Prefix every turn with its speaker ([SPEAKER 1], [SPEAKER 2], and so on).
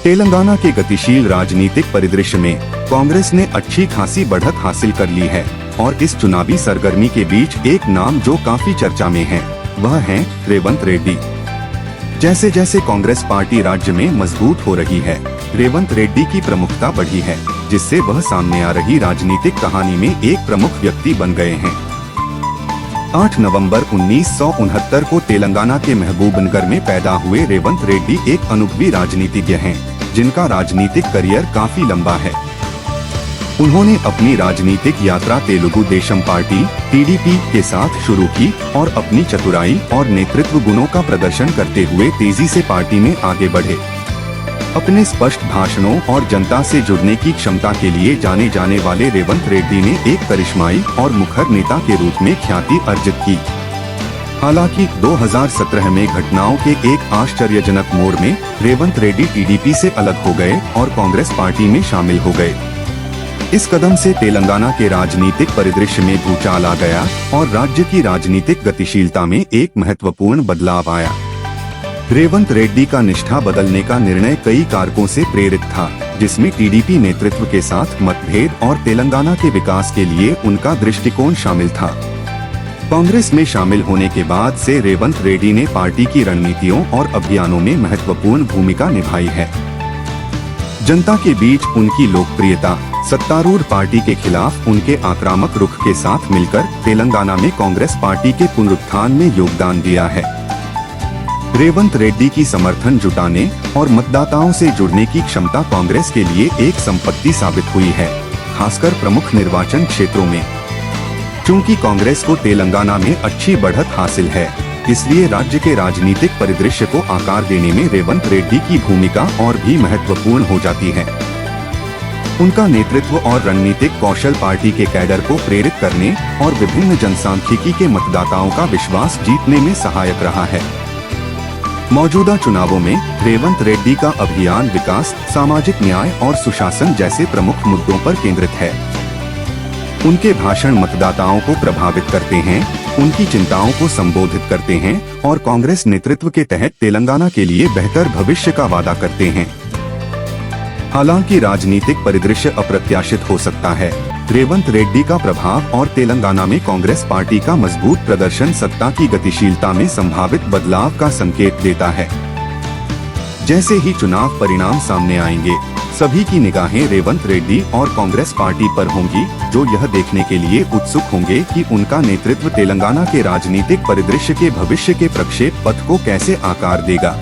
[SPEAKER 1] तेलंगाना के गतिशील राजनीतिक परिदृश्य में कांग्रेस ने अच्छी खासी बढ़त हासिल कर ली है और इस चुनावी सरगर्मी के बीच एक नाम जो काफी चर्चा में है वह है रेवंत रेड्डी। जैसे जैसे कांग्रेस पार्टी राज्य में मजबूत हो रही है, रेवंत रेड्डी की प्रमुखता बढ़ी है, जिससे वह सामने आ रही राजनीतिक कहानी में एक प्रमुख व्यक्ति बन गए हैं। 8 नवंबर 1969 को तेलंगाना के महबूबनगर में पैदा हुए रेवंत रेड्डी एक अनुभवी राजनीतिज्ञ हैं, जिनका राजनीतिक करियर काफी लंबा है। उन्होंने अपनी राजनीतिक यात्रा तेलुगु देशम पार्टी (टीडीपी) के साथ शुरू की और अपनी चतुराई और नेतृत्व गुणों का प्रदर्शन करते हुए तेजी से पार्टी में आगे बढ़े। अपने स्पष्ट भाषणों और जनता से जुड़ने की क्षमता के लिए जाने जाने वाले रेवंत रेड्डी ने एक करिश्माई और मुखर नेता के रूप में ख्याति अर्जित की। हालांकि 2017 में घटनाओं के एक आश्चर्यजनक मोड़ में रेवंत रेड्डी टीडीपी से अलग हो गए और कांग्रेस पार्टी में शामिल हो गए। इस कदम से तेलंगाना के राजनीतिक परिदृश्य में भूचाल आ गया और राज्य की राजनीतिक गतिशीलता में एक महत्वपूर्ण बदलाव आया। रेवंत रेड्डी का निष्ठा बदलने का निर्णय कई कारकों से प्रेरित था, जिसमें टीडीपी नेतृत्व के साथ मतभेद और तेलंगाना के विकास के लिए उनका दृष्टिकोण शामिल था। कांग्रेस में शामिल होने के बाद से रेवंत रेड्डी ने पार्टी की रणनीतियों और अभियानों में महत्वपूर्ण भूमिका निभाई है। जनता के बीच उनकी लोकप्रियता, सत्तारूढ़ पार्टी के खिलाफ उनके आक्रामक रुख के साथ मिलकर तेलंगाना में कांग्रेस पार्टी के पुनरुत्थान में योगदान दिया है। रेवंत रेड्डी की समर्थन जुटाने और मतदाताओं से जुड़ने की क्षमता कांग्रेस के लिए एक संपत्ति साबित हुई है, खासकर प्रमुख निर्वाचन क्षेत्रों में। चूंकि कांग्रेस को तेलंगाना में अच्छी बढ़त हासिल है, इसलिए राज्य के राजनीतिक परिदृश्य को आकार देने में रेवंत रेड्डी की भूमिका और भी महत्वपूर्ण हो जाती है। उनका नेतृत्व और रणनीतिक कौशल पार्टी के कैडर को प्रेरित करने और विभिन्न जनसांख्यिकी के मतदाताओं का विश्वास जीतने में सहायक रहा है। मौजूदा चुनावों में रेवंत रेड्डी का अभियान विकास, सामाजिक न्याय और सुशासन जैसे प्रमुख मुद्दों पर केंद्रित है। उनके भाषण मतदाताओं को प्रभावित करते हैं, उनकी चिंताओं को संबोधित करते हैं और कांग्रेस नेतृत्व के तहत तेलंगाना के लिए बेहतर भविष्य का वादा करते हैं। हालांकि राजनीतिक परिदृश्य अप्रत्याशित हो सकता है, रेवंत रेड्डी का प्रभाव और तेलंगाना में कांग्रेस पार्टी का मजबूत प्रदर्शन सत्ता की गतिशीलता में संभावित बदलाव का संकेत देता है। जैसे ही चुनाव परिणाम सामने आएंगे, सभी की निगाहें रेवंत रेड्डी और कांग्रेस पार्टी पर होंगी, जो यह देखने के लिए उत्सुक होंगे कि उनका नेतृत्व तेलंगाना के राजनीतिक परिदृश्य के भविष्य के प्रक्षेप पथ को कैसे आकार देगा।